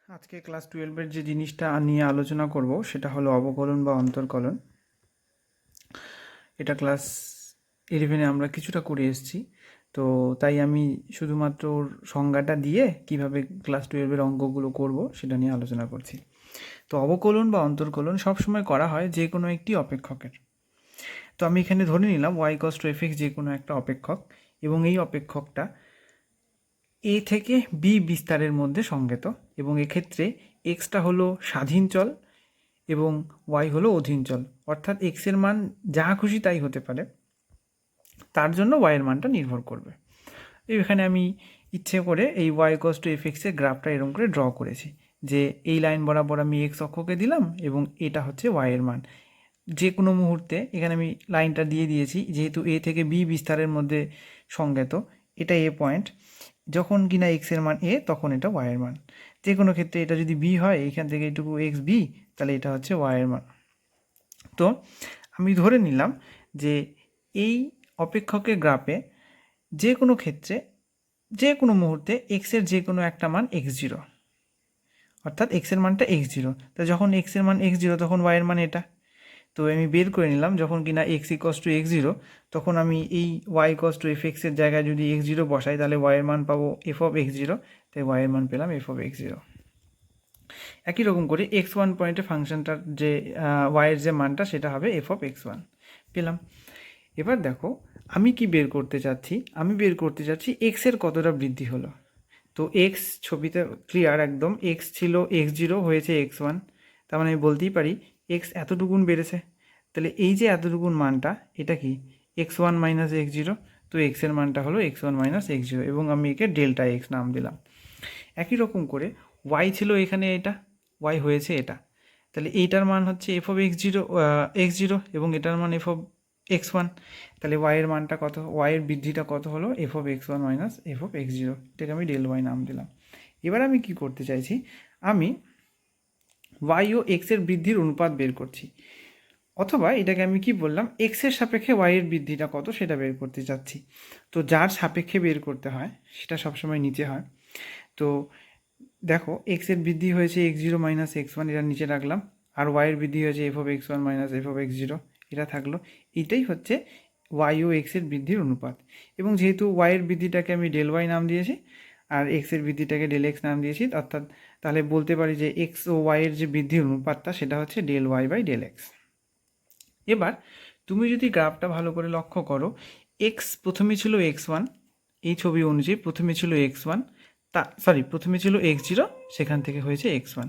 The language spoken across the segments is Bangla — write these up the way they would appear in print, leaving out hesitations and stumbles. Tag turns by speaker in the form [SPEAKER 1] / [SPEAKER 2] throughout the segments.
[SPEAKER 1] আজকে ক্লাস 12-এর যে জিনিসটা নিয়ে আলোচনা করব সেটা হলো অবকলন বা অন্তর্কলন। এটা ক্লাস 11-এ আমরা কিছুটা করে এসেছি, তো তাই আমি শুধুমাত্র ওর সংজ্ঞাটা দিয়ে কিভাবে ক্লাস 12-এর অঙ্কগুলো করব সেটা নিয়ে আলোচনা করছি। তো অবকলন বা অন্তর্কলন সবসময় করা হয় যে কোনো একটি অপেক্ষকের। তো আমি এখানে ধরে নিলাম y = f(x) যে কোনো একটা অপেক্ষক, এবং এই অপেক্ষকটা এ থেকে বি বিস্তারের মধ্যে সংজ্ঞাত, এবং এক্ষেত্রে এক্সটা হলো স্বাধীন চল এবং ওয়াই হলো অধীন চল, অর্থাৎ এক্সের মান যা খুশি তাই হতে পারে, তার জন্য ওয়াইয়ের মানটা নির্ভর করবে। এখানে আমি ইচ্ছে করে এই y = f(x) এর গ্রাফটা এরকম করে ড্র করেছি, যে এই লাইন বরাবর আমি এক্স অক্ষকে দিলাম এবং এটা হচ্ছে ওয়াইয়ের মান। যে কোনো মুহূর্তে এখানে আমি লাইনটা দিয়ে দিয়েছি, যেহেতু এ থেকে বি বিস্তারের মধ্যে সংজ্ঞাত, এটা এ পয়েন্ট, যখন কিনা এক্সের মান এ তখন এটা ওয়াইয়ের মান। যে কোনো ক্ষেত্রে এটা যদি বি হয়, এখান থেকে এটুকু এক্স বি, তাহলে এটা হচ্ছে ওয়াইয়ের মান। তো আমি ধরে নিলাম যে এই অপেক্ষকের গ্রাফে যে কোনো ক্ষেত্রে যে কোনো মুহূর্তে এক্সের যে কোনো একটা মান x0, অর্থাৎ এক্সের মানটা x0। তো যখন এক্সের মান x0 তখন ওয়াইয়ের মান এটা। তো আমি বের করে নিলাম যখন কিনা x = x0, তখন আমি এই y = f(x) এর জায়গায় যদি x0 বসাই, তাহলে ওয়াইয়ের মান পাবো f(x0), তাই ওয়াইয়ের মান পেলাম f(x0). একই রকম করে x1 পয়েন্টে ফাংশনটার যে ওয়াইয়ের যে মানটা সেটা হবে f(x1) পেলাম। এবার দেখো আমি কি বের করতে চাচ্ছি, আমি বের করতে চাচ্ছি এক্সের কতটা বৃদ্ধি হলো। তো এক্স ছবিতে ক্লিয়ার একদম, এক্স ছিল x0, হয়েছে x1, তার মানে আমি বলতেই পারি এক্স এতটুকুন বেড়েছে। তাহলে এই যে এতটুকুন মানটা, এটা কি x1 - x0, তো এক্সের মানটা হলো x1 - x0, এবং আমি একে ডেল্টা এক্স নাম দিলাম। একই রকম করে ওয়াই ছিল এখানে, এটা ওয়াই হয়েছে এটা, তাহলে এইটার মান হচ্ছে x0 এবং এটার মান f(x1), তাহলে ওয়াইয়ের মানটা কত, ওয়াইয়ের বৃদ্ধিটা কত হলো f(x1 - f(x0), এটাকে আমি ডেল ওয়াই নাম দিলাম। এবার আমি কি করতে চাইছি, আমি ওয়াই ও এক্সের বৃদ্ধির অনুপাত বের করছি, অথবা এটাকে আমি কি বললাম, এক্সের সাপেক্ষে ওয়াইয়ের বৃদ্ধিটা কত সেটা বের করতে চাচ্ছি। তো যার সাপেক্ষে বের করতে হয় সেটা সবসময় নিচে হয়। তো দেখো এক্সের বৃদ্ধি হয়েছে x0 - x1, এটা নিচে রাখলাম, আর ওয়াইয়ের বৃদ্ধি হয়েছে f(x1 - f(x0), এটা থাকলো। এটাই হচ্ছে ওয়াই ও এক্সের বৃদ্ধির অনুপাত, এবং যেহেতু ওয়াইয়ের বৃদ্ধিটাকে আমি ডেল ওয়াই নাম দিয়েছি আর এক্সের বৃদ্ধিটাকে ডেল এক্স নাম দিয়েছি, অর্থাৎ তাহলে বলতে পারি যে এক্স ও ওয়াইয়ের যে বৃদ্ধির অনুপাতটা সেটা হচ্ছে del y by del x. এবার তুমি যদি গ্রাফটা ভালো করে লক্ষ্য করো, এক্স প্রথমে ছিল x1, এই ছবি অনুযায়ী প্রথমে ছিল x1, প্রথমে ছিল x0, সেখান থেকে হয়েছে x1।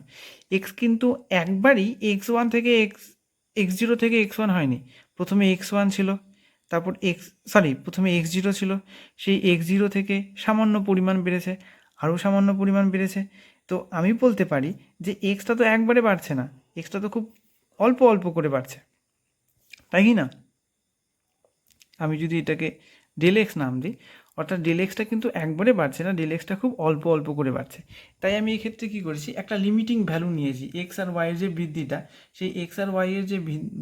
[SPEAKER 1] এক্স কিন্তু একবারই x1 থেকে x0 থেকে x1 হয়নি, প্রথমে x1 ছিল, তারপর প্রথমে x0 ছিল, সেই x0 থেকে সামান্য পরিমাণ বেড়েছে, আরও সামান্য পরিমাণ বেড়েছে। তো আমি বলতে পারি যে এক্সটা তো একবারে বাড়ছে না, এক্সটা তো খুব অল্প অল্প করে বাড়ছে, তাই কি না? আমি যদি এটাকে ডেল এক্স নাম দিই, অর্থাৎ ডেল এক্সটা কিন্তু একবারে বাড়ছে না, ডেল এক্সটা খুব অল্প অল্প করে বাড়ছে। তাই আমি এই ক্ষেত্রে কী করেছি, একটা লিমিটিং ভ্যালু নিয়েছি, এক্স আর ওয়াইয়ের যে বৃদ্ধিটা, সেই এক্স আর ওয়াইয়ের যে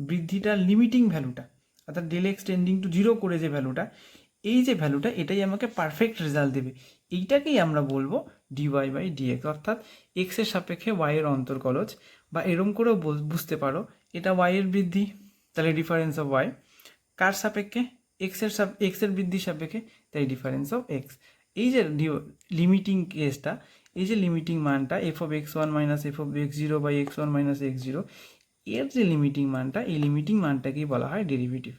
[SPEAKER 1] বৃদ্ধিটার লিমিটিং ভ্যালুটা, অর্থাৎ ডেল এক্স টেন্ডিং টু 0 করে যে ভ্যালুটা, এই যে ভ্যালুটা, এটাই আমাকে পারফেক্ট রেজাল্ট দেবে। এইটাকেই আমরা বলবো ডিওয়াই বাই ডিএক্স, অর্থাৎ এক্সের সাপেক্ষে ওয়াইয়ের অন্তর্কলজ, বা এরম করেও বুঝতে পারো এটা ওয়াইয়ের বৃদ্ধি, তাহলে ডিফারেন্স অফ ওয়াই, কার সাপেক্ষে, এক্সের বৃদ্ধির সাপেক্ষে, তাই ডিফারেন্স অফ এক্স। এই যে লিমিটিং কেসটা, এই যে লিমিটিং মানটা f(x1 - f(x0) by x1 - x0), এর যে লিমিটিং মানটা, এই লিমিটিং মানটাকেই বলা হয় ডেরিভেটিভ।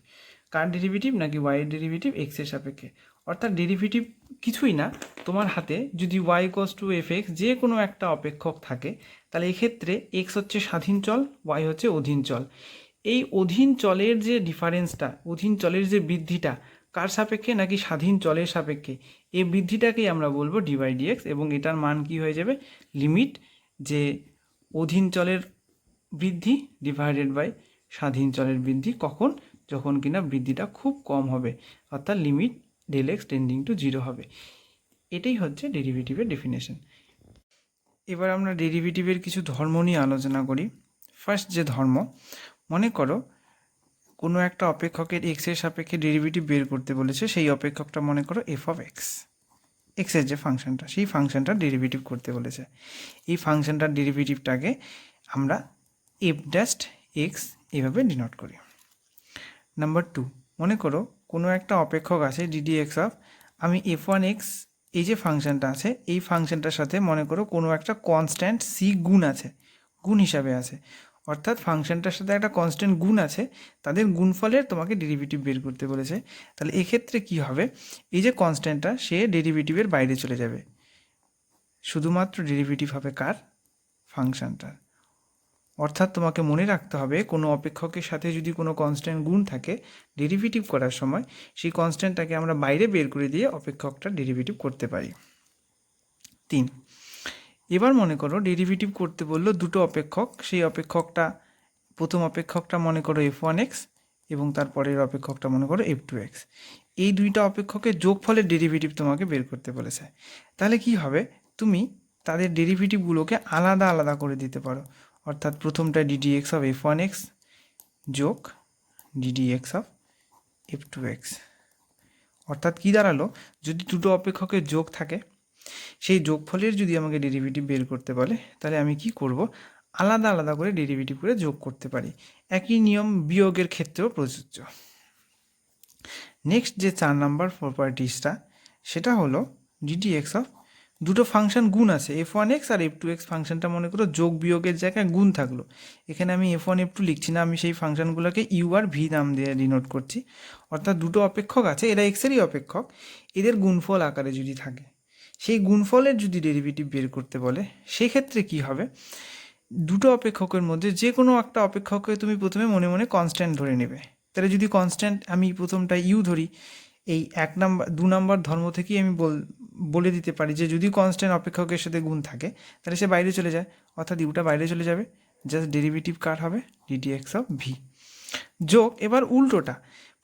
[SPEAKER 1] কার ডেরিভেটিভ, নাকি ওয়াইয়ের ডেরিভেটিভ এক্সের সাপেক্ষে। অর্থাৎ ডেরিভেটিভ কিছুই না, তোমার হাতে যদি y = fx যে কোনো একটা অপেক্ষক থাকে, তাহলে এক্ষেত্রে এক্স হচ্ছে স্বাধীন চল, ওয়াই হচ্ছে অধীন চল। এই অধীন চলের যে ডিফারেন্সটা, অধীন চলের যে বৃদ্ধিটা, কার সাপেক্ষে, নাকি স্বাধীন চলের সাপেক্ষে, এই বৃদ্ধিটাকেই আমরা বলবো dx, এবং এটার মান কি হয়ে যাবে, লিমিট যে অধীন চলের বৃদ্ধি ডিভাইডেড বাই স্বাধীন চলের বৃদ্ধি, কখন, যখন কিনা বৃদ্ধিটা খুব কম হবে, অর্থাৎ limit del x tending to 0 হবে। এটাই হচ্ছে ডেরিভেটিভের ডেফিনেশন। এবার আমরা ডেরিভেটিভের কিছু ধর্ম নিয়ে আলোচনা করি। ফার্স্ট যে ধর্ম, মনে করো কোনো একটা অপেক্ষকের এক্সের সাপেক্ষে ডেরিভেটিভ বের করতে বলেছে, সেই অপেক্ষকটা মনে করো f(x). এক্সের যে ফাংশনটা, সেই ফাংশনটার ডেরিভেটিভ করতে বলেছে। এই ফাংশনটার ডেরিভেটিভটাকে আমরা এফ ড্যাস্ট এক্স এভাবে ডিনোট করি। নাম্বার 2, মনে করো কোনো একটা অপেক্ষক আছে ডিডি এক্স অফ, আমি এফ ওয়ান এক্স এই যে ফাংশনটা আছে এই ফাংশনটার সাথে মনে করো কোনো একটা কনস্ট্যান্ট সি গুণ আছে, গুণ হিসাবে আছে, অর্থাৎ ফাংশনটার সাথে একটা কনস্ট্যান্ট গুণ আছে, তাদের গুণফলের তোমাকে ডেরিভেটিভ বের করতে বলেছে। তাহলে এক্ষেত্রে কি হবে, এই যে কনস্ট্যান্টটা সে ডেরিভেটিভের বাইরে চলে যাবে, শুধুমাত্র ডেরিভেটিভ হবে কার, ফাংশনটার। অর্থাৎ তোমাকে মনে রাখতে হবে কোনো অপেক্ষকের সাথে যদি কোনো কনস্ট্যান্ট গুণ থাকে, ডেরিভেটিভ করার সময় সেই কনস্ট্যান্টটাকে আমরা বাইরে বের করে দিয়ে অপেক্ষকটা ডেরিভেটিভ করতে পারি। 3, এবার মনে করো ডেরিভেটিভ করতে বললো দুটো অপেক্ষক, সেই অপেক্ষকটা প্রথম অপেক্ষকটা মনে করো এফ ওয়ান এক্স এবং তারপরের অপেক্ষকটা মনে করো এফ টু এক্স, এই দুইটা অপেক্ষকের যোগফলের ডেরিভেটিভ তোমাকে বের করতে বলেছে। তাহলে কি হবে, তুমি তাদের ডেরিভেটিভগুলোকে আলাদা আলাদা করে দিতে পারো, অর্থাৎ প্রথমটা d d x of f one x যোগ d d x of f two x. অর্থাৎ কী দাঁড়ালো, যদি দুটো অপেক্ষকের যোগ থাকে, সেই যোগফলের যদি আমাকে ডেরিভেটিভ বের করতে বলে, তাহলে আমি কি করব, আলাদা আলাদা করে ডেরিভেটিভ করে যোগ করতে পারি। একই নিয়ম বিয়োগের ক্ষেত্রেও প্রযোজ্য। নেক্সট যে 4 নাম্বার প্রপার্টিসটা, সেটা হলো ডিডি এক্স অফ, দুটো ফাংশন গুণ আছে এফ ওয়ান এক্স আর এফ টু এক্স, ফাংশনটা মনে করো যোগ বিয়োগের জায়গায় গুণ থাকলো, এখানে আমি এফ ওয়ান এফ টু লিখছি না, আমি সেই ফাংশনগুলোকে ইউ আর ভি নাম দিয়ে ডিনোট করছি। অর্থাৎ দুটো অপেক্ষক আছে, এরা এক্সেরই অপেক্ষক, এদের গুণফল আকারে যদি থাকে, সেই গুণফলের যদি ডেরিভেটিভ বের করতে বলে, সেক্ষেত্রে কি হবে, দুটো অপেক্ষকের মধ্যে যে কোনো একটা অপেক্ষককে তুমি প্রথমে মনে মনে কনস্ট্যান্ট ধরে নেবে। তাহলে যদি কনস্ট্যান্ট আমি প্রথমটা ইউ ধরি, এই 2 নাম্বার ধর্ম থেকেই আমি বলে দিতে পারি যে যদি কনস্ট্যান্ট অপেক্ষকের সাথে গুণ থাকে তাহলে সে বাইরে চলে যায়, অর্থাৎ ইউটা বাইরে চলে যাবে, জাস্ট ডেরিভেটিভ কার হবে, ডিডি এক্স অফ ভি। যোগ এবার উল্টোটা,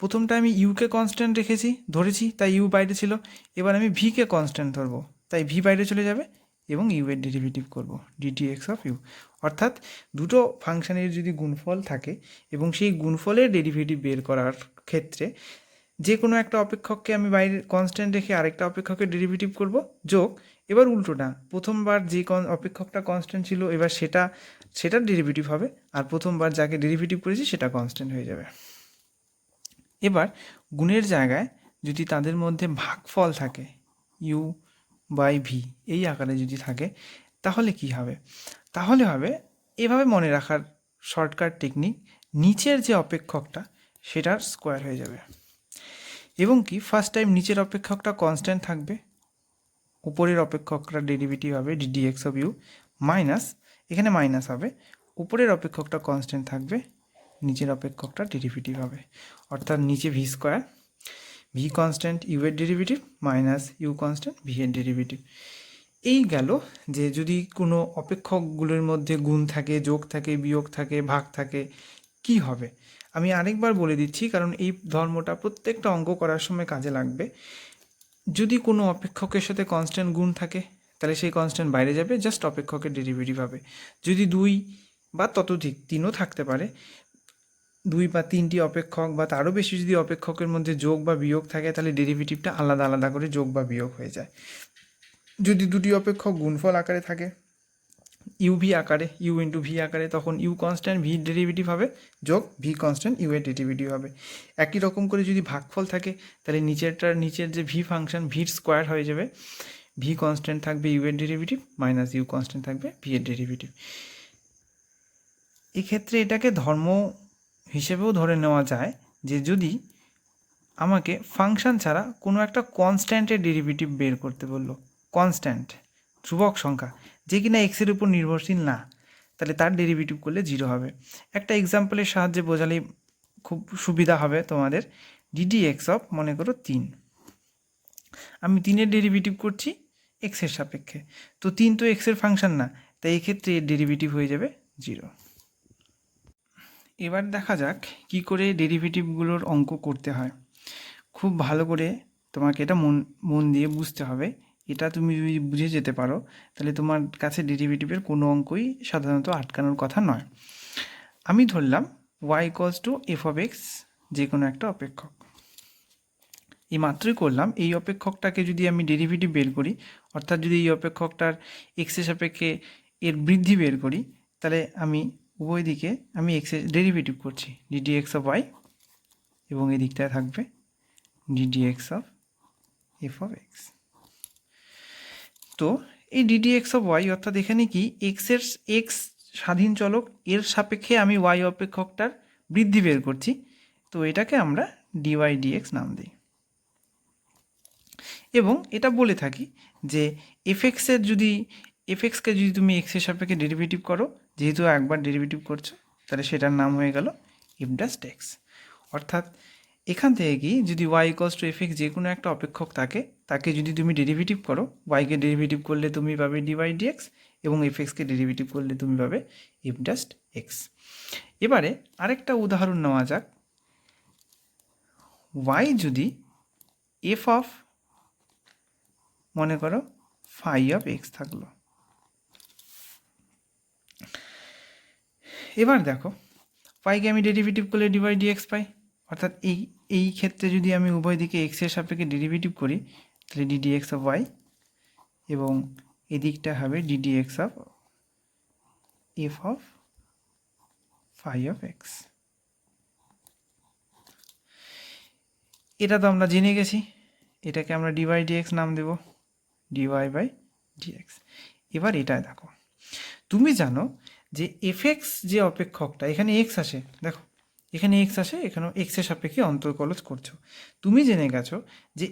[SPEAKER 1] প্রথমটা আমি ইউকে কনস্ট্যান্ট রেখেছি ধরেছি, তাই ইউ বাইরে ছিল, এবার আমি ভিকে কনস্ট্যান্ট ধরবো, তাই ভি বাইরে চলে যাবে এবং ইউ এর ডেরিভেটিভ করবো ডিডি এক্স অফ ইউ। অর্থাৎ দুটো ফাংশনের যদি গুণফল থাকে এবং সেই গুণফলের ডেরিভেটিভ বের করার ক্ষেত্রে যে কোনো একটা অপেক্ষককে আমি বাইরে কনস্ট্যান্ট রেখে আরেকটা অপেক্ষকের ডেরিভেটিভ করব, যোগ এবার উল্টোটা, প্রথমবার যে অপেক্ষকটা কনস্ট্যান্ট ছিল এবার সেটার ডেরিভেটিভ হবে, আর প্রথমবার যাকে ডেরিভেটিভ করেছি সেটা কনস্ট্যান্ট হয়ে যাবে। এবার গুণের জায়গায় যদি তাদের মধ্যে ভাগফল থাকে ইউ বাই ভি এই আকারে যদি থাকে, তাহলে কি হবে, তাহলে হবে এভাবে মনে রাখার শর্টকাট টেকনিক, নিচের যে অপেক্ষকটা সেটার স্কোয়ার হয়ে যাবে এবং কি ফার্স্ট টাইম নিচের অপেক্ষকটা কনস্ট্যান্ট থাকবে, উপরের অপেক্ষকটা ডেরিভেটিভ হবে d d x of u minus, এখানে মাইনাস হবে, উপরের অপেক্ষকটা কনস্ট্যান্ট থাকবে, নিচের অপেক্ষকটা ডেরিভেটিভ হবে, অর্থাৎ নিচে v square, v constant u এর derivative minus u constant v এর ডেরিভেটিভ। এই গেল যে যদি কোনো অপেক্ষকগুলোর মধ্যে গুণ থাকে, যোগ থাকে, বিয়োগ থাকে, ভাগ থাকে, কি হবে। আমি আরেকবার বলে দিচ্ছি কারণ এই ধর্মটা প্রত্যেকটা অঙ্ক করার সময় কাজে লাগবে। যদি কোনো অপেক্ষকের সাথে কনস্ট্যান্ট গুণ থাকে তাহলে সেই কনস্ট্যান্ট বাইরে যাবে, জাস্ট অপেক্ষকের ডেরিভেটিভ হবে। যদি 2 বা ততোধিক 3ও থাকতে পারে, 2 বা 3টি অপেক্ষক বা তারও বেশি যদি অপেক্ষকের মধ্যে যোগ বা বিয়োগ থাকে তাহলে ডেরিভেটিভটা আলাদা আলাদা করে যোগ বা বিয়োগ হয়ে যায়। যদি দুটি অপেক্ষক গুণফল আকারে থাকে ইউ ভি আকারে, ইউ ইন্টু ভি আকারে, তখন ইউ কনস্ট্যান্ট ভি ডেরিভেটিভ হবে যোগ ভি কনস্ট্যান্ট ইউ এর ডেরিভেটিভ হবে। একই রকম করে যদি ভাগফল থাকে তাহলে নিচের যে ভি ফাংশন ভির স্কোয়ার হয়ে যাবে, ভি কনস্ট্যান্ট থাকবে ইউ এর ডেরিভেটিভ মাইনাস ইউ কনস্ট্যান্ট থাকবে ভি এর ডেরিভেটিভ। এক্ষেত্রে এটাকে ধর্ম হিসেবেও ধরে নেওয়া যায় যে যদি আমাকে ফাংশন ছাড়া কোনো একটা কনস্ট্যান্টের ডেরিভেটিভ বের করতে বললো, কনস্ট্যান্ট ধ্রুবক সংখ্যা যে কিনা এক্সের উপর নির্ভরশীল না, তাহলে তার ডেরিভেটিভ করলে 0 হবে। একটা এক্সাম্পলের সাহায্যে বোঝালেই খুব সুবিধা হবে তোমাদের। ডিডি এক্স অফ মনে করো 3, আমি 3-এর ডেরিভেটিভ করছি এক্সের সাপেক্ষে, তো 3 তো এক্সের ফাংশন না, তাই এক্ষেত্রে এর ডেরিভেটিভ হয়ে যাবে 0। এবার দেখা যাক কি করে ডেরিভেটিভগুলোর অঙ্ক করতে হয়। খুব ভালো করে তোমাকে এটা মন দিয়ে বুঝতে হবে। এটা তুমি যদি বুঝে যেতে পারো তাহলে তোমার কাছে ডেরিভেটিভের কোনো অঙ্কই সাধারণত আটকানোর কথা নয়। আমি ধরলাম y equals to F of x, যে কোনো একটা অপেক্ষক। এই মাত্রই করলাম, এই অপেক্ষকটাকে যদি আমি ডেরিভেটিভ বের করি, অর্থাৎ যদি এই অপেক্ষকটার এক্সের সাপেক্ষে এর বৃদ্ধি বের করি, তাহলে আমি উভয় দিকে আমি এক্সের ডেরিভেটিভ করছি, ডিডি এক্স অফ ওয়াই, এবং এই দিকটায় থাকবে DD x of f of x. তো এই ডিডি এক্স অফ ওয়াই অর্থাৎ এখানে কি এক্স স্বাধীন চলক, এর সাপেক্ষে আমি ওয়াই অপেক্ষকটার বৃদ্ধি বের করছি, তো এটাকে আমরা ডিওয়াই ডিএক্স নাম দিই। এবং এটা বলে থাকি যে এফএক্সকে যদি তুমি এক্সের সাপেক্ষে ডেরিভেটিভ করো, যেহেতু একবার ডেরিভেটিভ করছো, তাহলে সেটার নাম হয়ে গেল এফ ড্যাশ এক্স। অর্থাৎ এখান থেকে কি, যদি y equals to f x যে কোনো একটা অপেক্ষক থাকে, তাকে যদি তুমি ডেরিভেটিভ করো, ওয়াইকে ডেরিভেটিভ করলে তুমি পাবে ডিওয়াই ডিএক্স, এবং এফ এক্সকে ডেরিভেটিভ করলে তুমি পাবে এফ ড্যাশ এক্স। এবারে আরেকটা উদাহরণ নেওয়া যাক। ওয়াই যদি এফ অফ মনে করো ফাই অফ এক্স থাকলো, এবার দেখো ফাইকে আমি ডেরিভেটিভ করলে ডিওয়াই ডিএক্স পাই, অর্থাৎ এই ক্ষেত্রে যদি আমি উভয় দিকে এক্সের সাপেক্ষে ডেরিভেটিভ করি, তাহলে ডিডি এক্স অফ ওয়াই, এবং এদিকটা হবে d d x of f of phi of x. এটা তো আমরা জেনে গেছি, এটাকে আমরা ডিওয়াই ডিএক্স নাম দেব, ডিওয়াই বাই ডিএক্স। এবার এটাই দেখো, তুমি জানো যে এফএক্স যে অপেক্ষকটা, এখানে এক্স আসে, দেখো এখানে এক্স আসে, এখানেও এক্সের সাপেক্ষে অন্তর্কলজ করছো। তুমি জেনে গেছো যে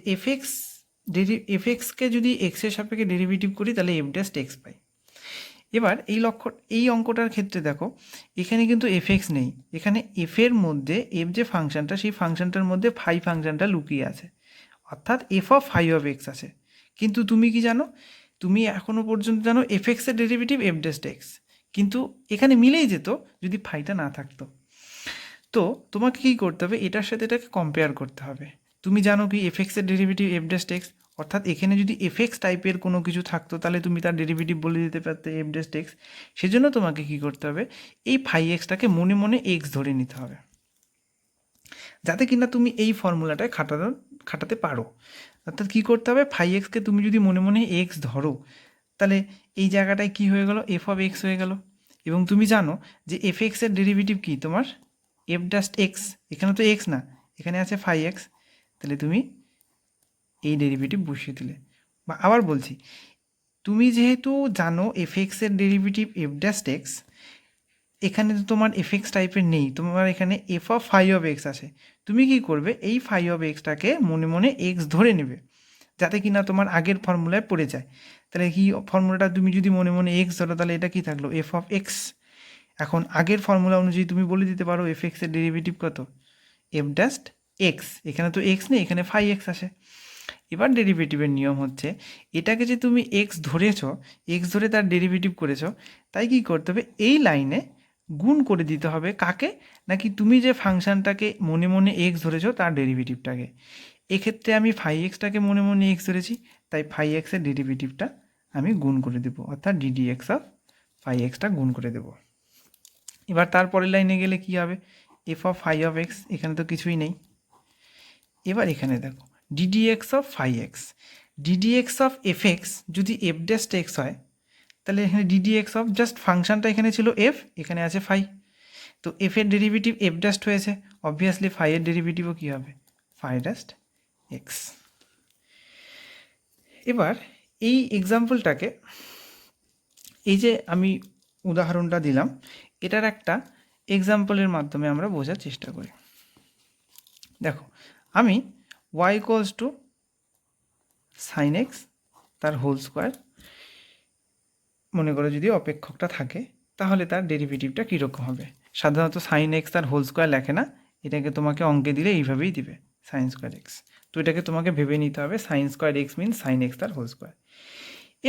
[SPEAKER 1] এফএক্সকে যদি এক্সের সাপেক্ষে ডেরিভেটিভ করি, তাহলে এফ ড্যাশ এক্স পাই। এবার এই অঙ্কটার ক্ষেত্রে দেখো, এখানে কিন্তু এফএক্স নেই, এখানে এফের মধ্যে এফ যে ফাংশনটা, সেই ফাংশনটার মধ্যে ফাই ফাংশনটা লুকিয়ে আছে, অর্থাৎ f of phi of x আছে। কিন্তু তুমি কি জানো, তুমি এখনও পর্যন্ত জানো এফএক্সের ডেরিভেটিভ এফ ড্যাশ এক্স, কিন্তু এখানে মিলেই যেত যদি ফাইটা না থাকতো। তো তোমাকে কী করতে হবে, এটার সাথে এটাকে কম্পেয়ার করতে হবে। তুমি জানো কি এফএক্সের ডেরিভেটিভ এফ ড্যাশ এক্স, অর্থাৎ এখানে যদি এফএক্স টাইপের কোনো কিছু থাকতো, তাহলে তুমি তার ডেরিভেটিভ বলে দিতে পারতে এফ ড্যাশ এক্স। সেজন্য তোমাকে কী করতে হবে, এই ফাই এক্সটাকে মনে মনে এক্স ধরে নিতে হবে, যাতে কিনা তুমি এই ফর্মুলাটায় খাটাতে পারো। অর্থাৎ কী করতে হবে, ফাই এক্সকে তুমি যদি মনে মনে এক্স ধরো, তাহলে এই জায়গাটায় কি হয়ে গেল, এফ অফ এক্স হয়ে গেল। এবং তুমি জানো যে এফ এক্সের ডেরিভেটিভ কি তোমার এফ ড্যাশ এক্স, এখানে তো এক্স না, এখানে আছে ফাই এক্স, তাহলে তুমি এই ডেরিভেটিভ বসিয়ে দিলে। বা আবার বলছি, তুমি যেহেতু জানো এফ এক্সের ডেরিভেটিভ এফ ড্যাশ এক্স, এখানে তো তোমার এফ এক্স টাইপের নেই, তোমার এখানে f of phi of x আছে। তুমি কি করবে, এই ফাই অফ এক্সটাকে মনে মনে এক্স ধরে নেবে, যাতে কিনা তোমার আগের ফর্মুলায় পড়ে যায়। তাহলে কি ফর্মুলাটা তুমি যদি মনে মনে এক্স ধরো, তাহলে এটা কি থাকলো, এফ অফ এক্স। এখন আগের ফর্মুলা অনুযায়ী তুমি বলে দিতে পারো এফ এক্সের ডেরিভেটিভ কত, এফ ড্যাশ এক্স, এখানে তো এক্স নেই, এখানে ফাই এক্স আসে। এবার ডেরিভেটিভের নিয়ম হচ্ছে, এটাকে যে তুমি এক্স ধরেছ, এক্স ধরে তার ডেরিভেটিভ করেছ, তাই কি করতে হবে, এই লাইনে গুণ করে দিতে হবে কাকে, নাকি তুমি যে ফাংশানটাকে মনে মনে এক্স ধরেছ তার ডেরিভেটিভটাকে। এক্ষেত্রে আমি ফাই এক্সটাকে মনে মনে এক্স ধরেছি, তাই ফাই এক্সের ডেরিভেটিভটা আমি গুণ করে দেবো, অর্থাৎ ডিডি এক্স অফ ফাই এক্সটা গুণ করে দেবো। এবার তারপরের লাইনে গেলে কি হবে, f of phi of x, এখানে তো কিছুই নেই। এবার এখানে দেখো d d x of phi x, d d x of f x যদি এফ ড্যাশ এক্স হয়, তাহলে এখানে ডিডি এক্স অফ জাস্ট ফাংশনটা এখানে ছিল এফ, এখানে আছে ফাই, তো এফ এর ডেরিভেটিভ এফ ড্যাশ হয়েছে, অবভিয়াসলি ফাই এর ডেরিভেটিভও কী হবে, ফাই ড্যাশ এক্স। এবার এই এক্সাম্পলটাকে, এই যে আমি উদাহরণটা দিলাম, এটার একটা এক্সাম্পলের মাধ্যমে আমরা বোঝার চেষ্টা করি। দেখো, আমি y equals to sine x তার হোল স্কোয়ার মনে করো যদি অপেক্ষকটা থাকে, তাহলে তার ডেরিভেটিভটা কীরকম হবে। সাধারণত সাইন এক্স তার হোল স্কোয়ার লেখে না, এটাকে তোমাকে অঙ্কে দিলে এইভাবেই দিবে, সাইন স্কোয়ার এক্স। তো এটাকে তোমাকে ভেবে নিতে হবে, সাইন স্কোয়ার এক্স মিন সাইন এক্স তার হোল স্কোয়ার।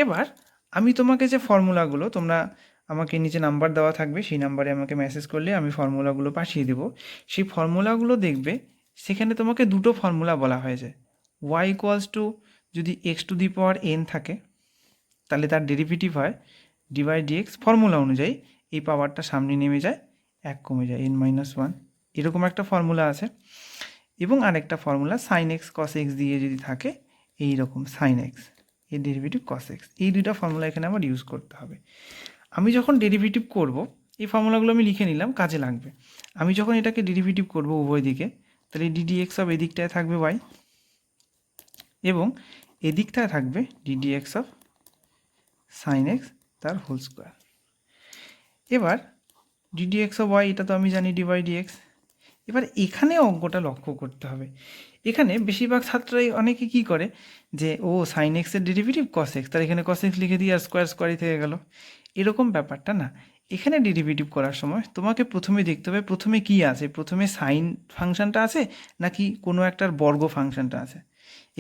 [SPEAKER 1] এবার আমি তোমাকে যে ফর্মুলাগুলো, তোমরা আমাকে নিচে নাম্বার দেওয়া থাকবে, সেই নাম্বারে আমাকে মেসেজ করলে আমি ফর্মুলাগুলো পাঠিয়ে দেবো। সেই ফর্মুলাগুলো দেখবে, সেখানে তোমাকে দুটো ফর্মুলা বলা হয়েছে। ওয়াই ইকুয়ালস টু যদি x to the power N থাকে, তাহলে তার ডেরিভেটিভ হয় ডিওয়াই ডিএক্স, ফর্মুলা অনুযায়ী এই পাওয়ারটা সামনে নেমে যায়, এক কমে যায়, এন মাইনাস ওয়ান, এরকম একটা ফর্মুলা আছে। এবং আরেকটা formula sine x cos x দিয়ে যদি থাকে এই রকম সাইন এক্স এর ডেরিভেটিভ কস এক্স, এই দুইটা ফর্মুলা এখানে আমার ইউজ করতে হবে। আমি যখন ডেরিভেটিভ করব, এই ফর্মুলাগুলো আমি লিখে নিলাম, কাজে লাগবে। আমি যখন এটাকে ডেরিভেটিভ করব উভয় দিকে, তাহলে ডিডি এক্স অফ এদিকটায় থাকবে ওয়াই এবং এদিকটায় থাকবে DD x of sine x তার হোল স্কোয়ার। এবার ডিডি এক্স অফ ওয়াই এটা তো আমি জানি ডি বাই ডি এক্স। এবার এখানে অঙ্কটা লক্ষ্য করতে হবে। এখানে বেশিরভাগ ছাত্রই অনেকে কী করে যে সাইন এক্সের ডেরিভেটিভ কস এক্স, তার এখানে কস এক্স লিখে দিয়ে আর স্কোয়ার স্কোয়ারই থেকে গেল, এরকম ব্যাপারটা না। এখানে ডেরিভেটিভ করার সময় তোমাকে প্রথমে দেখতে হবে প্রথমে কি আছে, প্রথমে সাইন ফাংশনটা আছে নাকি কোনো একটার বর্গ ফাংশনটা আছে।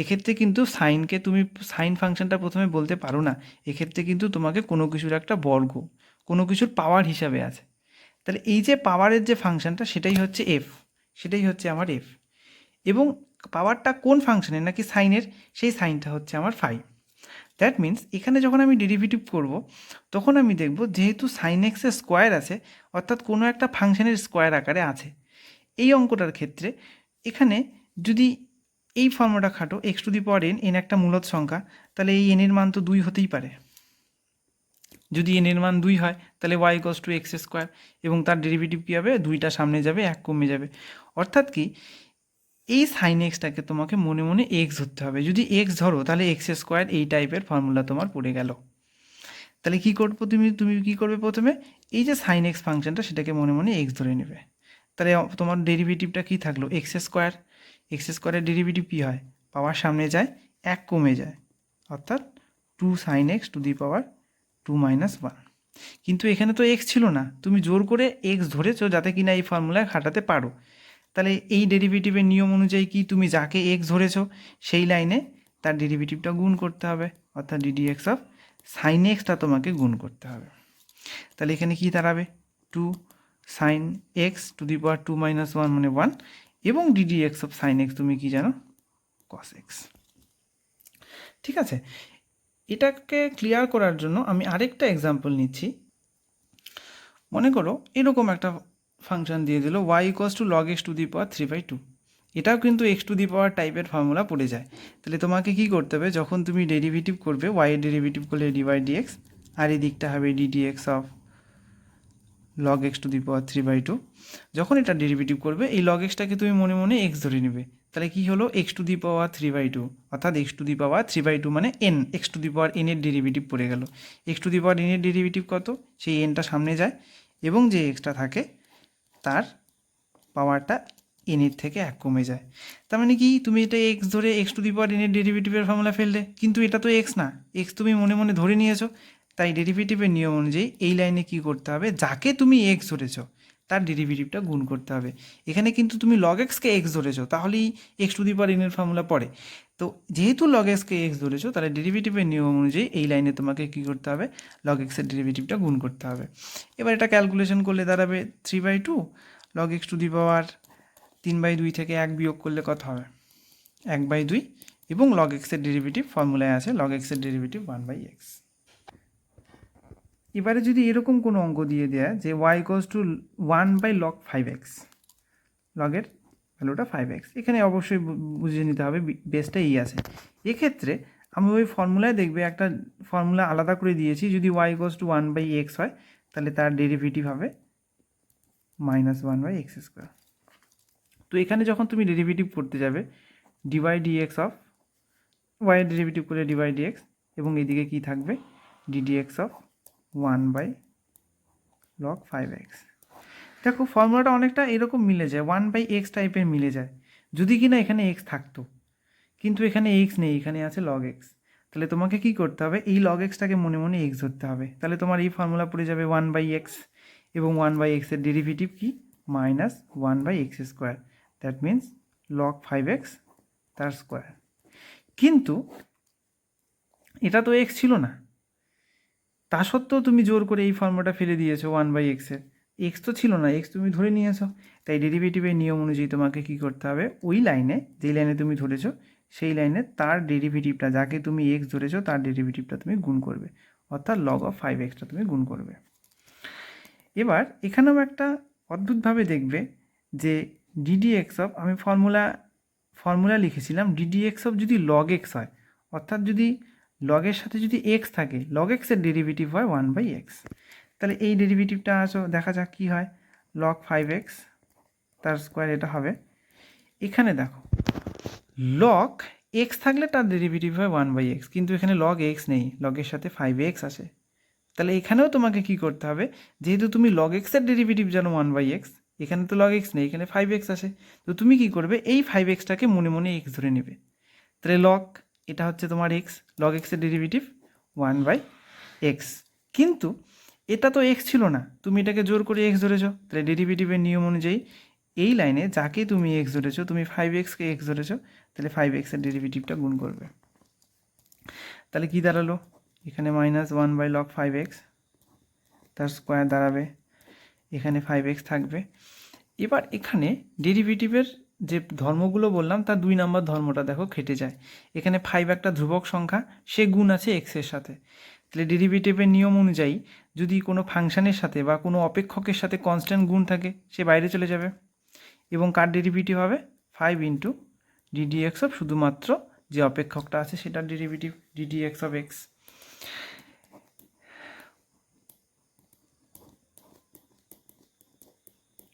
[SPEAKER 1] এক্ষেত্রে কিন্তু সাইনকে তুমি সাইন ফাংশনটা প্রথমে বলতে পারো না, এক্ষেত্রে কিন্তু তোমাকে কোনো কিছুর একটা বর্গ, কোনো কিছুর পাওয়ার হিসাবে আছে। তাহলে এই যে পাওয়ারের যে ফাংশনটা সেটাই হচ্ছে এফ, সেটাই হচ্ছে আমার এফ। এবং পাওয়ারটা কোন ফাংশনের নাকি সাইনের, সেই সাইনটা হচ্ছে আমার ফাই। দ্যাট মিন্স এখানে যখন আমি ডেরিভেটিভ করব তখন আমি দেখব যেহেতু সাইন এক্সের স্কোয়ার আছে, অর্থাৎ কোনো একটা ফাংশনের স্কোয়ার আকারে আছে। এই অঙ্কটার ক্ষেত্রে এখানে যদি এই ফর্মুলাটা খাটো x to the power N, N একটা মূলত সংখ্যা, তাহলে এই এনের মান তো 2 হতেই পারে। যদি এনের মান 2 হয় তাহলে y equals to x square, এবং তার ডেরিভেটিভ কী হবে, 2টা সামনে যাবে 1 কমে যাবে। অর্থাৎ কি এই সাইন এক্সটাকে তোমাকে মনে মনে এক্স ধরতে হবে। যদি এক্স ধরো তাহলে এক্স স্কোয়ার এই টাইপের ফর্মুলা তোমার পড়ে গেল। তাহলে কী করবো তুমি কী করবে, প্রথমে এই যে সাইন এক্স ফাংশনটা সেটাকে মনে মনে এক্স ধরে নেবে। তাহলে তোমার ডেরিভেটিভটা কী থাকলো, এক্স স্কোয়ার। এক্স স্কোয়ারের ডেরিভেটিভ কী হয়, পাওয়ার সামনে যায় 1 কমে যায়, অর্থাৎ 2 sine x to the power 2 minus 1। কিন্তু এখানে তো এক্স ছিল না, তুমি জোর করে এক্স ধরেছো যাতে কিনা এই ফর্মুলায় খাটাতে পারো। তাহলে এই ডেরিভেটিভের নিয়ম অনুযায়ী কি, তুমি যাকে এক্স ধরেছো সেই লাইনে তার ডেরিভেটিভটা গুণ করতে হবে, অর্থাৎ ডিডি এক্স অফ সাইন এক্সটা তোমাকে গুণ করতে হবে। তাহলে এখানে কি দাঁড়াবে, 2 sine x to the power 2 minus 1 মানে 1, এবং d d x of sine x তুমি কি জানো, কস এক্স। ঠিক আছে, এটাকে ক্লিয়ার করার জন্য আমি আরেকটা এক্সাম্পল নিচ্ছি। মনে করো এরকম একটা ফাংশন দিয়ে দিল y equals to log x to the power 3/2। এটাও কিন্তু এক্স টু দি পাওয়ার টাইপের ফর্মুলা পড়ে যায়। তাহলে তোমাকে কি করতে হবে, যখন তুমি ডেরিভেটিভ করবে ওয়াইয়ের ডেরিভেটিভ করলে ডি বাই ডি এক্স, আর এই দিকটা হবে d d x of log x to the power 3/2। যখন এটা ডেরিভেটিভ করবে এই লগ এক্সটাকে তুমি মনে মনে এক্স ধরে নেবে। তাহলে কি হলো, এক্স টু দি পাওয়ার 3/2, অর্থাৎ এক্স টু দি পাওয়ার 3/2 মানে N, x to the power N এর ডেরিভেটিভ পড়ে গেল। X to the power N এর ডেরিভেটিভ কত, সেই এনটা সামনে যায় এবং যে এক্সটা থাকে তার পাওয়ারটা এনের থেকে 1 কমে যায়। তার মানে কি, তুমি এটা এক্স ধরে এক্স টু দি পাওয়ার এনের ডেরিভেটিভের ফর্মুলা ফেললে, কিন্তু এটা তো এক্স না, এক্স তুমি মনে মনে ধরে নিয়েছো। তাই ডেরিভেটিভের নিয়ম অনুযায়ী এই লাইনে কি করতে হবে, যাকে তুমি এক্স ধরেছো তার ডেরিভেটিভটা গুণ করতে হবে। এখানে কিন্তু তুমি লগ এক্সকে এক্স ধরেছো, তাহলেই এক্স টু দি পাওয়ার এনের ফর্মুলা পড়ে। তো যেহেতু লগ এক্সকে এক্স ধরেছো, তাহলে ডেরিভেটিভের নিয়ম অনুযায়ী এই লাইনে তোমাকে কী করতে হবে, লগ এক্সের ডেরিভেটিভটা গুণ করতে হবে। এবার এটা ক্যালকুলেশন করলে দাঁড়াবে 3/2, log x to the power 3/2 থেকে 1 বিয়োগ করলে কত হবে, 1/2, এবং লগ এক্সের ডেরিভেটিভ ফর্মুলায় আছে লগ এক্সের ডেরিভেটিভ 1/x। এবারে যদি এরকম কোনো অঙ্ক দিয়ে দেয় যে y equals to 1/log 5x, লগের ভ্যালুটা 5x, এখানে অবশ্যই বুঝিয়ে নিতে হবে বেসটা এই আছে। এক্ষেত্রে আমি ওই ফর্মুলায় দেখবে একটা ফর্মুলা আলাদা করে দিয়েছি, যদি y ইকুয়ালস টু 1/x হয় তাহলে তার ডেরিভেটিভ হবে -1/x²। তো এখানে যখন তুমি ডেরিভেটিভ করতে যাবে d by d x of ওয়াইয়ের ডেরিভেটিভ করলে ডি বাই ডি এক্স, এবং এদিকে কী থাকবে DD x of 1/log 5x। দেখো ফর্মুলাটা অনেকটা এরকম মিলে যায়, 1/x টাইপের মিলে যায়, যদি কিনা এখানে x থাকতো, কিন্তু এখানে x নেই, এখানে আছে log x। তাহলে তোমাকে কি করতে হবে, এই log xটাকে মনে মনে x ধরতে হবে। তাহলে তোমার এই ফর্মুলা পড়ে যাবে 1/x, এবং 1/x এর ডেরিভেটিভ কি, -1/x²। That means log 5x তার স্কোয়ার। কিন্তু এটা তো x ছিল না, তা সত্ত্বেও তুমি জোর করে এই ফর্মুলাটা ফেলে দিয়েছো 1/x-এর, এক্স তো ছিল না, এক্স তুমি ধরে নিয়েছো। তাই ডেরিভেটিভের নিয়ম অনুযায়ী তোমাকে কী করতে হবে, ওই লাইনে যেই লাইনে তুমি ধরেছো সেই লাইনে তার ডেরিভেটিভটা, যাকে তুমি এক্স ধরেছো তার ডেরিভেটিভটা তুমি গুণ করবে, অর্থাৎ log of 5x-টা তুমি গুণ করবে। এবার এখানেও একটা অদ্ভুতভাবে দেখবে যে ডিডি এক্স অফ, আমি ফর্মুলা ফর্মুলা লিখেছিলাম ডিডি এক্স অফ যদি লগ এক্স হয়, অর্থাৎ যদি লগের সাথে যদি এক্স থাকে, লগ এক্সের ডেরিভেটিভ হয় 1/x। তাহলে এই ডেরিভেটিভটা আসো দেখা যাক কী হয়। লগ 5x তার স্কোয়ার এটা হবে। এখানে দেখো লগ এক্স থাকলে তার ডেরিভেটিভ হয় 1/x, কিন্তু এখানে লগ এক্স নেই, লগের সাথে 5x আছে। তাহলে এখানেও তোমাকে কি করতে হবে, যেহেতু তুমি লগ এক্সের ডেরিভেটিভ জানো 1/x, এখানে তো লগ এক্স নেই, এখানে 5x আছে, তো তুমি কি করবে, এই 5xটাকে মনে মনে এক্স ধরে নেবে। তাহলে লগ এটা হচ্ছে তোমার এক্স, লগ এক্সের ডেরিভেটিভ 1/x, কিন্তু এটা তো এক্স ছিল না, তুমি এটাকে জোর করে এক্স ধরেছো, তাহলে ডেরিভেটিভের নিয়ম অনুযায়ী এই লাইনে যাকে তুমি এক্স ধরেছো, তুমি 5xকে এক্স ধরেছো, তাহলে 5xের ডেরিভেটিভটা গুণ করবে। তাহলে কি দাঁড়ালো, এখানে -1/log 5x তার স্কোয়ার দাঁড়াবে, এখানে 5x থাকবে। এবার এখানে ডেরিভেটিভের যে ধর্মগুলো বললাম তার 2 নম্বর ধর্মটা দেখো খেটে যায়। এখানে 5 একটা ধ্রুবক সংখ্যা, সে গুণ আছে এক্সের সাথে, তাহলে ডেরিভেটিভের নিয়ম অনুযায়ী যদি কোনো ফাংশানের সাথে বা কোনো অপেক্ষকের সাথে কনস্ট্যান্ট গুণ থাকে, সে বাইরে চলে যাবে, এবং কার ডেরিভেটিভ হবে 5 ইন্টু ডিডিএক্স অফ শুধুমাত্র যে অপেক্ষকটা আছে সেটার ডেরিভেটিভ ডিডিএক্স অফ এক্স।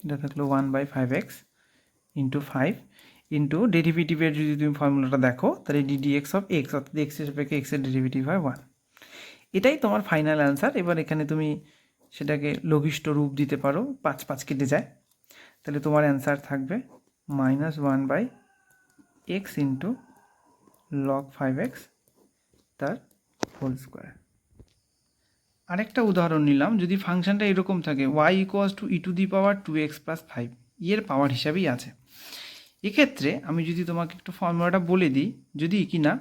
[SPEAKER 1] এটা থাকলো 1/5x ইন্টু 5 ইন্টু ডেরিভেটিভের যদি তুমি ফর্মুলাটা দেখো, তাহলে ডিডিএক্স অফ এক্স, অর্থাৎ এক্সের সাপেক্ষে এক্সের ডেরিভেটিভ হয় 1। এটাই তোমার ফাইনাল অ্যান্সার। এবার এখানে তুমি সেটাকে লঘিষ্ঠ রূপ দিতে পারো, 5 5 কেটে যায়, তাহলে তোমার অ্যান্সার থাকবে -1/x ইন্টু log 5x তার হোল স্কোয়ার। আরেকটা উদাহরণ নিলাম, যদি ফাংশনটা এরকম থাকে y = e⁻²x + 5, এর পাওয়ার হিসাবেই আছে। এক্ষেত্রে আমি যদি তোমাকে একটু ফর্মুলাটা বলে দিই, যদি কি না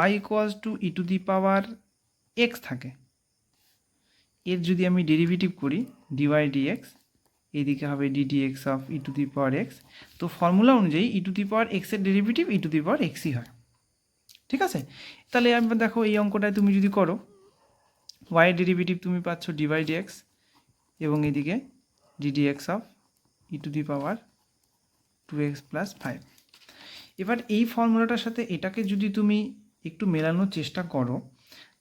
[SPEAKER 1] y = e⁻x থাকে, এর যদি আমি ডেরিভেটিভ করি dy/dx, এদিকে হবে ddx অফ e⁻x, তো ফর্মুলা অনুযায়ী e⁻x এর ডেরিভেটিভ e⁻xই হয়। ঠিক আছে, তাহলে আমি দেখো এই অঙ্কটায় তুমি যদি করো, y এর ডেরিভেটিভ তুমি পাচ্ছ dy/dx এবং এদিকে ddx অফ e⁻2x + 5। এবার এই ফর্মুলাটার সাথে এটাকে যদি তুমি একটু মেলানোর চেষ্টা করো,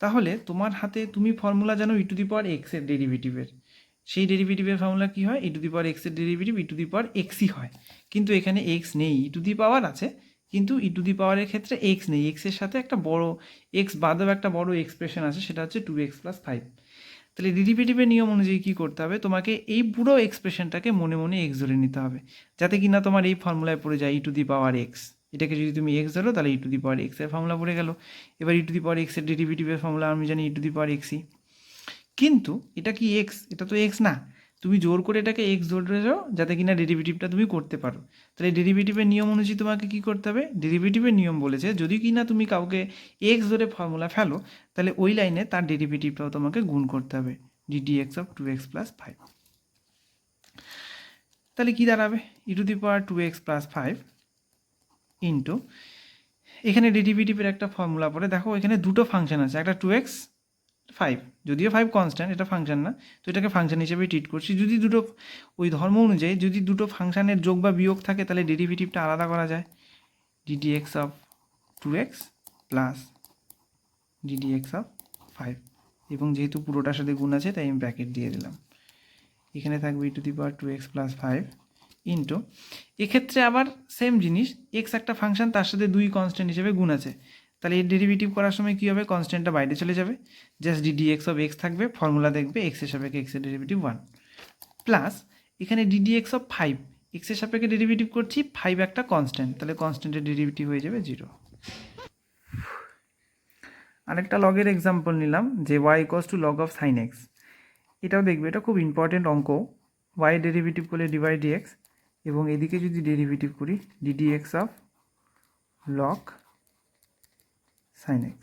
[SPEAKER 1] তাহলে তোমার হাতে তুমি ফর্মুলা জানো e⁻x এর ডেরিভেটিভের, সেই ডেরিভেটিভের ফর্মুলা কি হয়, e⁻x এর ডেরিভেটিভ e⁻xই হয়, কিন্তু এখানে x নেই, e⁻ আছে, কিন্তু e⁻এর ক্ষেত্রে x নেই, x এর সাথে একটা বড় x বাদেও একটা বড় এক্সপ্রেশন আছে, সেটা হচ্ছে 2x + 5। তাহলে ডেরিভেটিভের নিয়ম অনুযায়ী কী করতে হবে, তোমাকে এই পুরো এক্সপ্রেশনটাকে মনে মনে x ধরে নিতে হবে, যাতে কিনা তোমার এই ফর্মুলায় পড়ে যায় e⁻x। এটাকে যদি তুমি x ধরো তাহলে e⁻x এর ফর্মুলা পড়ে গেল। এবার e⁻x এর ডেরিভেটিভের ফর্মুলা আমি জানি e⁻xই, কিন্তু এটা কি x, এটা তো x না, তুমি জোর করে এটাকে x ধরে যাও যাতে কিনা ডেরিভেটিভটা তুমি করতে পারো। তাহলে ডেরিভেটিভের নিয়ম অনুযায়ী তোমাকে কি করতে হবে, ডেরিভেটিভের নিয়ম বলেছে যদি কিনা তুমি কাউকে x ধরে ফর্মুলা ফেলো, তাহলে ওই লাইনে তার ডেরিভেটিভটাও তোমাকে গুণ করতে হবে ddx অফ 2x + 5। তাহলে কি দাঁড়াবে e⁻2x + 5 ইন্টু, এখানে ডেরিভেটিভের একটা ফর্মুলা পড়ে দেখো, এখানে দুটো ফাংশন আছে, একটা 2x 5, যদিও 5 কনস্ট্যান্ট, এটা ফাংশন না, তো এটাকে ফাংশন হিসেবে ট্রিট করছি। যদি দুটো ওই ধর্ম অনুযায়ী যদি দুটো ফাংশানের যোগ বা বিয়োগ থাকে, তাহলে ডেরিভেটিভটা আলাদা করা যায়, ddx of 2x plus ddx of 5, এবং যেহেতু পুরোটার সাথে গুণ আছে তাই আমি ব্র্যাকেট দিয়ে দিলাম। এখানে থাকবে e⁻2x + 5 ইন্টু, এক্ষেত্রে আবার সেম জিনিস, এক্স একটা ফাংশন, তার সাথে 2 কনস্ট্যান্ট হিসেবে গুণ আছে, তাহলে এর ডেরিভেটিভ করার সময় কী হবে, কনস্ট্যান্টটা বাইরে চলে যাবে, জাস্ট ddx অফ x থাকবে, ফর্মুলা দেখবে x এর সাপেক্ষে x এর ডেরিভেটিভ 1, প্লাস এখানে ddx অফ 5, x এর সাপেক্ষে ডেরিভেটিভ করছি, 5 একটা কনস্ট্যান্ট, তাহলে কনস্ট্যান্টের ডেরিভেটিভ হয়ে যাবে 0। আরেকটা লগের এক্সাম্পল নিলাম, যে y = log of sin x, এটাও দেখবে, এটা খুব ইম্পর্টেন্ট অঙ্ক। y ডেরিভেটিভ করলে dy/dx, এবং এদিকে যদি ডেরিভেটিভ করি ddx of log sin x,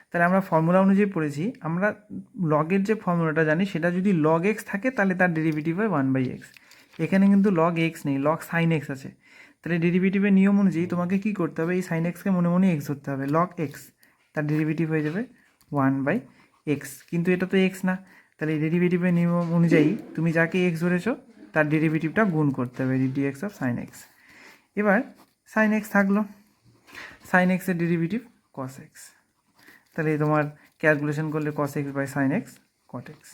[SPEAKER 1] তাহলে আমরা ফর্মুলা অনুযায়ী পড়েছি, আমরা লগের যে ফর্মুলাটা জানি সেটা যদি log x থাকে তাহলে তার ডেরিভেটিভ হয় 1/x, এখানে কিন্তু log x নেই, log sin x আছে, তাহলে ডেরিভেটিভের নিয়ম অনুযায়ী তোমাকে কী করতে হবে, এই sin xকে মনে মনে x ধরতে হবে, log x তার ডেরিভেটিভ হয়ে যাবে 1/x, কিন্তু এটা তো x না, তাহলে ডেরিভেটিভের নিয়ম অনুযায়ী তুমি যাকে x ধরেছো তার ডেরিভেটিভটা গুণ করতে হবে ddx অফ sin x। এবার সাইন এক্স থাকলো, সাইন এক্সের ডেরিভেটিভ কস এক্স, তাহলে তোমার ক্যালকুলেশন করলে cos x by sine x cot x.